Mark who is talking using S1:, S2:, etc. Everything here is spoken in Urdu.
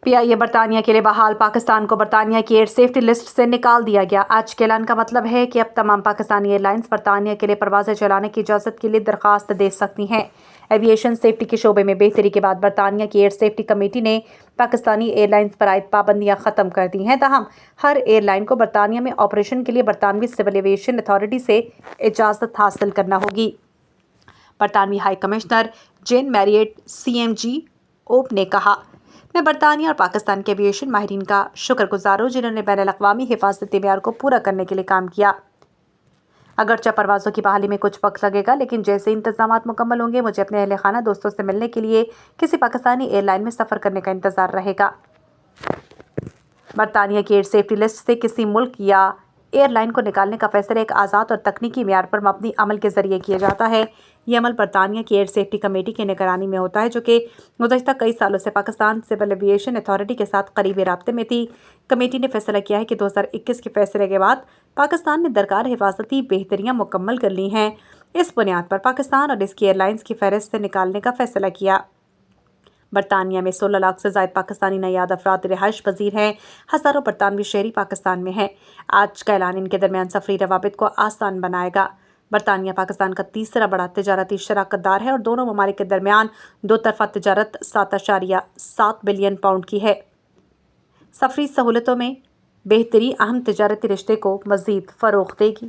S1: PIA برطانیہ کے لیے بحال، پاکستان کو برطانیہ کی ایئر سیفٹی لسٹ سے نکال دیا گیا۔ آج کے اعلان کا مطلب ہے کہ اب تمام پاکستانی ایئر لائنز برطانیہ کے لیے پروازیں چلانے کی اجازت کے لیے درخواست دے سکتی ہیں۔ ایویشن سیفٹی کے شعبے میں بہتری کے بعد برطانیہ کی ایئر سیفٹی کمیٹی نے پاکستانی ایئر لائنز پر عائد پابندیاں ختم کر دی ہیں، تاہم ہر ایئر لائن کو برطانیہ میں آپریشن کے لیے برطانوی سول ایویشن اتھارٹی سے اجازت حاصل کرنا ہوگی۔ برطانوی high commissioner Jane Marriott CMG نے کہا، میں برطانیہ اور پاکستان کے ایویشن ماہرین کا شکر گزار ہوں جنہوں نے بین الاقوامی حفاظتی معیار کو پورا کرنے کے لیے کام کیا۔ اگرچہ پروازوں کی بحالی میں کچھ وقت لگے گا، لیکن جیسے انتظامات مکمل ہوں گے مجھے اپنے اہل خانہ دوستوں سے ملنے کے لیے کسی پاکستانی ایئر لائن میں سفر کرنے کا انتظار رہے گا۔ برطانیہ کی ایئر سیفٹی لسٹ سے کسی ملک یا ایئر لائن کو نکالنے کا فیصلہ ایک آزاد اور تکنیکی معیار پر مبنی عمل کے ذریعے کیا جاتا ہے۔ یہ عمل برطانیہ کی ایئر سیفٹی کمیٹی کی نگرانی میں ہوتا ہے، جو کہ گزشتہ کئی سالوں سے پاکستان سول ایویشن اتھارٹی کے ساتھ قریبی رابطے میں تھی۔ کمیٹی نے فیصلہ کیا ہے کہ 2021 کے فیصلے کے بعد پاکستان نے درکار حفاظتی بہتریاں مکمل کر لی ہیں۔ اس بنیاد پر پاکستان اور اس کی ایئر لائنز کی فہرست سے نکالنے کا فیصلہ کیا۔ برطانیہ میں 16 لاکھ سے زائد پاکستانی نژاد افراد رہائش پذیر ہیں۔ ہزاروں برطانوی شہری پاکستان میں ہیں۔ آج کا اعلان ان کے درمیان سفری روابط کو آسان بنائے گا۔ برطانیہ پاکستان کا تیسرا بڑا تجارتی شراکت دار ہے اور دونوں ممالک کے درمیان دو طرفہ تجارت 7.7 بلین پاؤنڈ کی ہے۔ سفری سہولتوں میں بہتری اہم تجارتی رشتے کو مزید فروغ دے گی۔